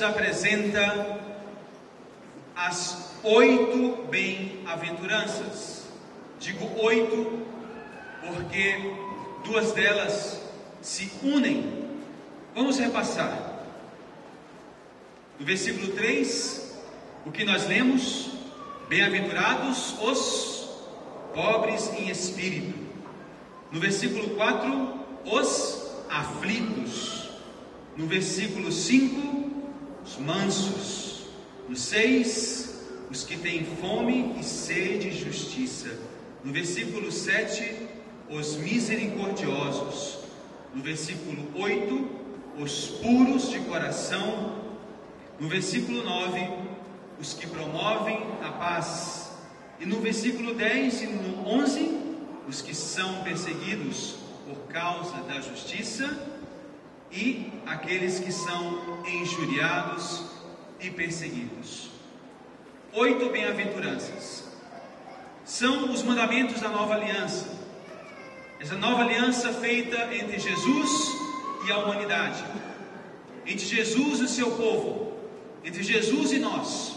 nos apresenta as 8 bem-aventuranças. Digo 8 porque 2 delas se unem. Vamos repassar. No versículo 3, o que nós lemos: bem-aventurados os pobres em espírito. No versículo 4, os aflitos. No versículo 5, os mansos. No 6, os que têm fome e sede de justiça. No versículo 7, os misericordiosos. No versículo 8, os puros de coração. No versículo 9, os que promovem a paz. E no versículo 10 e no 11, os que são perseguidos por causa da justiça, e aqueles que são injuriados e perseguidos. 8 bem-aventuranças são os mandamentos da nova aliança. Essa nova aliança feita entre Jesus e a humanidade, entre Jesus e o seu povo, entre Jesus e nós.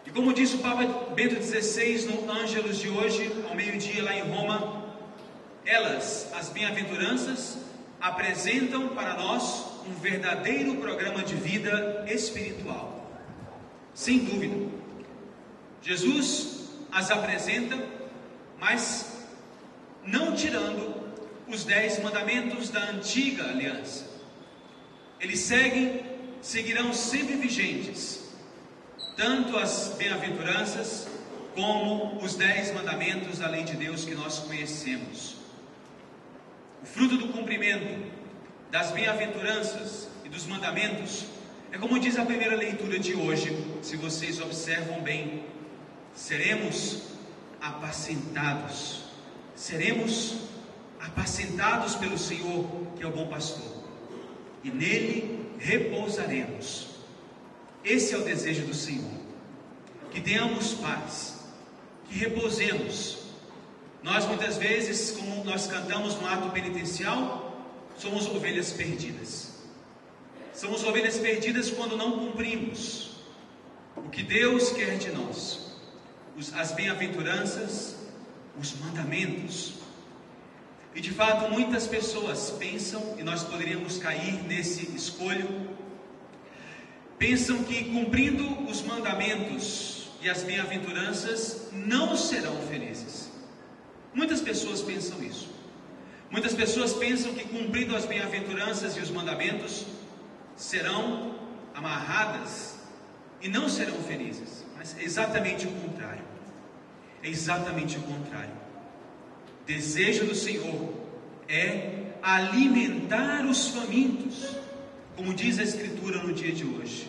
E como disse o Papa Bento XVI no Ângelus de hoje, ao meio-dia lá em Roma, elas, as bem-aventuranças, apresentam para nós um verdadeiro programa de vida espiritual. Sem dúvida, Jesus as apresenta, mas não tirando os 10 mandamentos da antiga aliança. Eles seguirão sempre vigentes, tanto as bem-aventuranças como os 10 mandamentos da lei de Deus que nós conhecemos. O fruto do cumprimento das bem-aventuranças e dos mandamentos é como diz a primeira leitura de hoje. Se vocês observam bem, seremos apacentados. Seremos apacentados pelo Senhor, que é o bom pastor, e nele repousaremos. Esse é o desejo do Senhor, que tenhamos paz, que repousemos. Nós muitas vezes, como nós cantamos no ato penitencial, somos ovelhas perdidas. Somos ovelhas perdidas quando não cumprimos o que Deus quer de nós, as bem-aventuranças, os mandamentos. E de fato muitas pessoas pensam, e nós poderíamos cair nesse escolho, pensam que cumprindo os mandamentos e as bem-aventuranças não serão felizes. Muitas pessoas pensam isso. Muitas pessoas pensam que cumprindo as bem-aventuranças e os mandamentos serão amarradas e não serão felizes. Mas é exatamente o contrário. É exatamente o contrário. O desejo do Senhor é alimentar os famintos, como diz a Escritura no dia de hoje.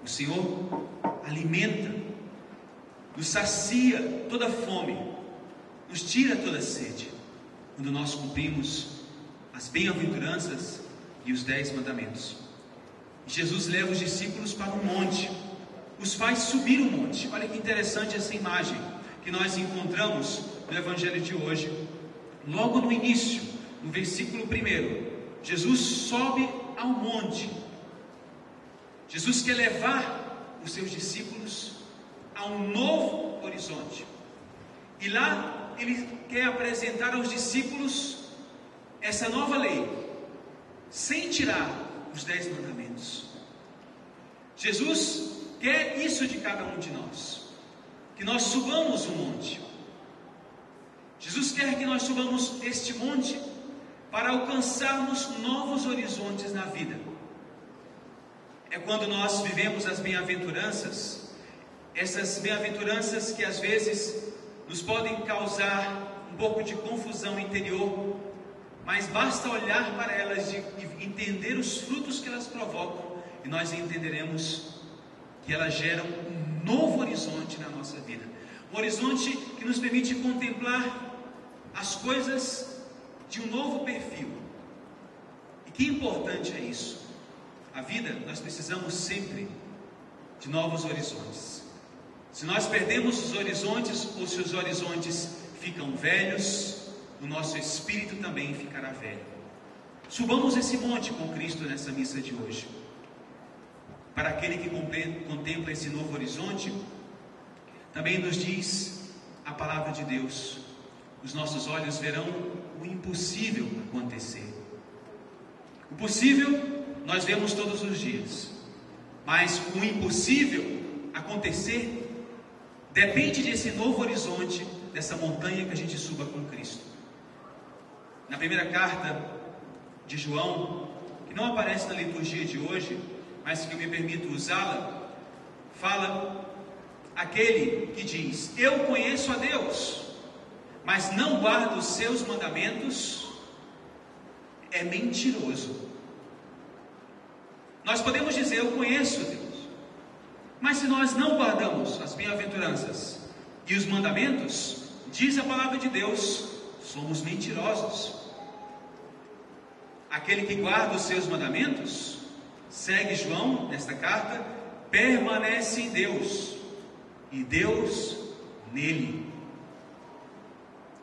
O Senhor alimenta, nos sacia toda fome, nos tira toda sede, quando nós cumprimos as bem-aventuranças e os 10 mandamentos. Jesus leva os discípulos para um monte, os faz subir o monte. Olha que interessante essa imagem que nós encontramos no Evangelho de hoje. Logo no início, no versículo 1, Jesus sobe ao monte. Jesus quer levar os seus discípulos a um novo horizonte. E lá ele quer apresentar aos discípulos essa nova lei, sem tirar os 10 mandamentos. Jesus quer isso de cada um de nós, que nós subamos o monte. Jesus quer que nós subamos este monte para alcançarmos novos horizontes na vida. É quando nós vivemos as bem-aventuranças, essas bem-aventuranças que às vezes nos podem causar um pouco de confusão interior, mas basta olhar para elas e entender os frutos que elas provocam, e nós entenderemos que elas geram um novo horizonte na nossa vida, um horizonte que nos permite contemplar as coisas de um novo perfil. E que importante é isso. A vida, nós precisamos sempre de novos horizontes. Se nós perdemos os horizontes, ou se os horizontes ficam velhos, o nosso espírito também ficará velho. Subamos esse monte com Cristo nessa missa de hoje. para aquele que contempla esse novo horizonte, também nos diz a palavra de Deus: os nossos olhos verão o impossível acontecer. O possível nós vemos todos os dias, mas o impossível acontecer depende desse novo horizonte, dessa montanha que a gente suba com Cristo. Na primeira carta de João, que não aparece na liturgia de hoje, mas que eu me permito usá-la, fala aquele que diz: eu conheço a Deus, mas não guarda os seus mandamentos, é mentiroso. Nós podemos dizer: eu conheço Deus, mas se nós não guardamos as bem-aventuranças e os mandamentos, diz a palavra de Deus, somos mentirosos. Aquele que guarda os seus mandamentos, segue João nesta carta, permanece em Deus e Deus nele.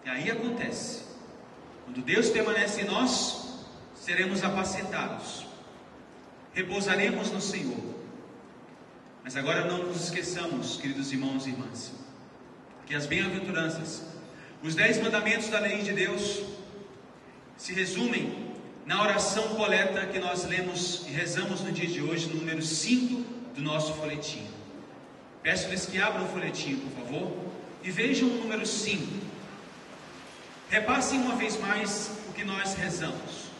E aí acontece, quando Deus permanece em nós, seremos apacentados, repousaremos no Senhor. Mas agora não nos esqueçamos, queridos irmãos e irmãs, que as bem-aventuranças, os 10 mandamentos da lei de Deus, se resumem na oração coleta que nós lemos e rezamos no dia de hoje, no número 5 do nosso folhetim. Peço-lhes que abram o folhetim, por favor, e vejam o número 5. Repassem uma vez mais o que nós rezamos,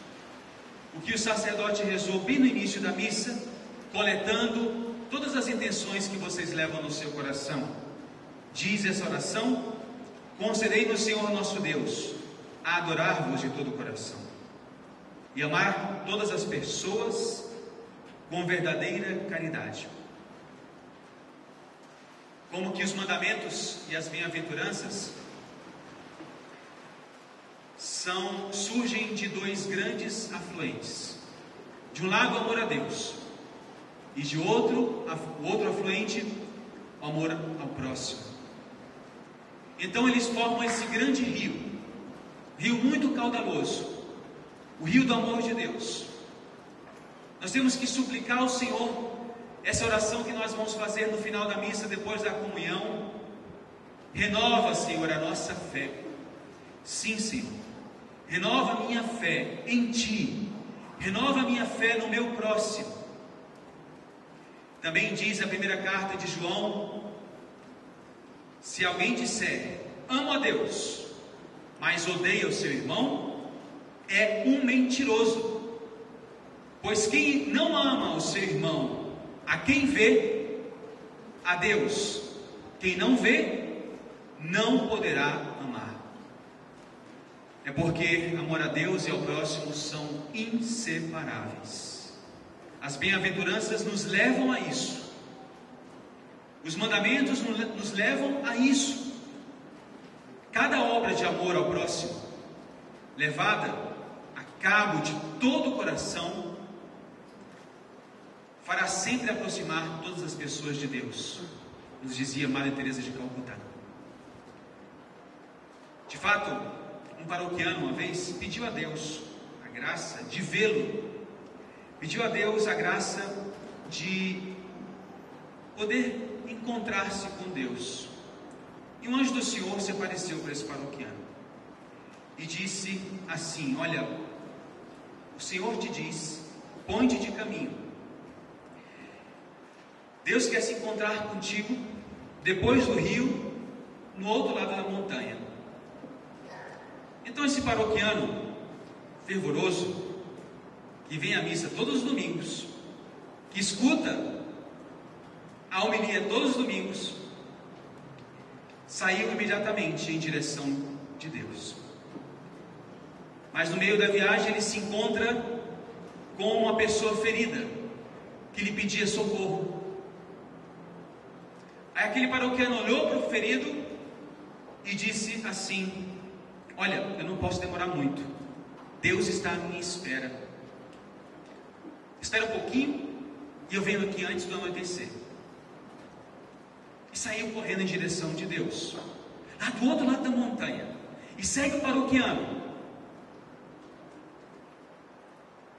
o que o sacerdote rezou bem no início da missa, coletando todas as intenções que vocês levam no seu coração. Diz essa oração: concedei-nos, Senhor nosso Deus, a adorar-vos de todo o coração e amar todas as pessoas com verdadeira caridade. Como que os mandamentos e as bem-aventuranças surgem de 2 grandes afluentes. De um lado, o amor a Deus, e de outro, o outro afluente, o amor ao próximo. Então eles formam esse grande rio muito caudaloso, o rio do amor de Deus. Nós temos que suplicar ao Senhor, essa oração que nós vamos fazer no final da missa, depois da comunhão: renova, Senhor, a nossa fé. Sim, Senhor, renova a minha fé em Ti, renova a minha fé no meu próximo. Também diz a primeira carta de João: se alguém disser, amo a Deus, mas odeia o seu irmão, é um mentiroso. Pois quem não ama o seu irmão, a quem vê, a Deus, quem não vê, não poderá amar. É porque amor a Deus e ao próximo são inseparáveis. As bem-aventuranças nos levam a isso. Os mandamentos nos levam a isso. Cada obra de amor ao próximo, levada a cabo de todo o coração, fará sempre aproximar todas as pessoas de Deus, nos dizia Madre Teresa de Calcutá. De fato, um paroquiano uma vez pediu a Deus a graça de vê-lo, pediu a Deus a graça de poder encontrar-se com Deus. E um anjo do Senhor se apareceu para esse paroquiano e disse assim: olha, o Senhor te diz, põe-te de caminho. Deus quer se encontrar contigo depois do rio, no outro lado da montanha. Então esse paroquiano fervoroso, que vem à missa todos os domingos, que escuta a homilia todos os domingos, saiu imediatamente em direção de Deus. Mas no meio da viagem ele se encontra com uma pessoa ferida, que lhe pedia socorro. Aí aquele paroquiano olhou para o ferido e disse assim: olha, eu não posso demorar muito, Deus está à minha espera. Espera um pouquinho e eu venho aqui antes do anoitecer. E saiu correndo em direção de Deus, lá do outro lado da montanha, e segue o paroquiano,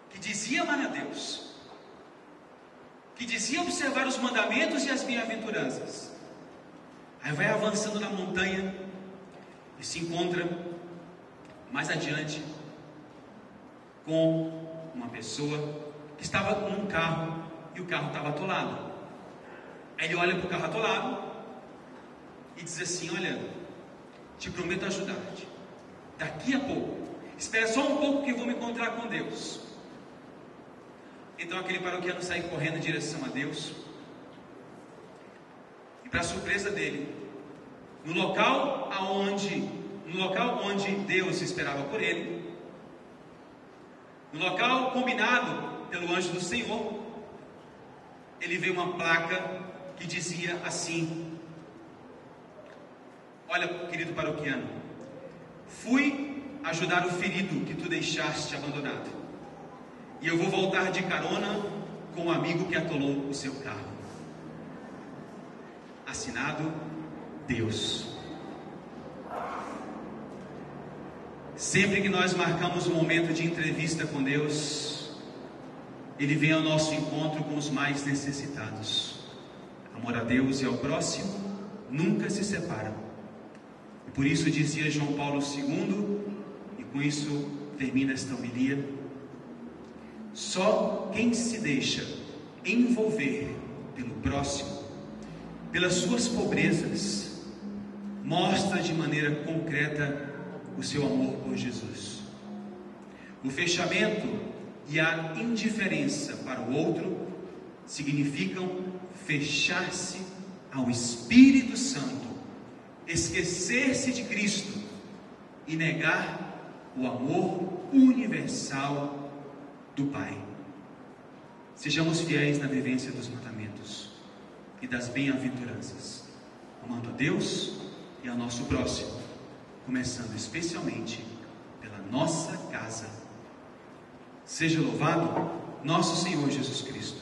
que dizia amar a Deus, que que dizia observar os mandamentos e as bem-aventuranças. Aí vai avançando na montanha e se encontra mais adiante com uma pessoa que estava num carro e o carro estava atolado. Aí ele olha para o carro atolado e diz assim: olha, te prometo ajudar-te. Daqui a pouco, espera só um pouco que eu vou me encontrar com Deus. Então aquele paroquiano sai correndo em direção a Deus. E para surpresa dele, no local onde Deus esperava por ele, no local combinado pelo anjo do Senhor, ele vê uma placa que dizia assim: olha, querido paroquiano, fui ajudar o ferido que tu deixaste abandonado, e eu vou voltar de carona com o amigo que atolou o seu carro. Assinado Deus. Sempre que nós marcamos um momento de entrevista com Deus, Ele vem ao nosso encontro com os mais necessitados. Amor a Deus e ao próximo nunca se separam. E por isso dizia João Paulo II, e com isso termina esta homilia: só quem se deixa envolver pelo próximo, pelas suas pobrezas, mostra de maneira concreta o seu amor por Jesus. O fechamento e a indiferença para o outro significam fechar-se ao Espírito Santo, esquecer-se de Cristo e negar o amor universal do Pai. Sejamos fiéis na vivência dos mandamentos e das bem-aventuranças, amando a Deus e ao nosso próximo, começando especialmente pela nossa casa. Seja louvado nosso Senhor Jesus Cristo.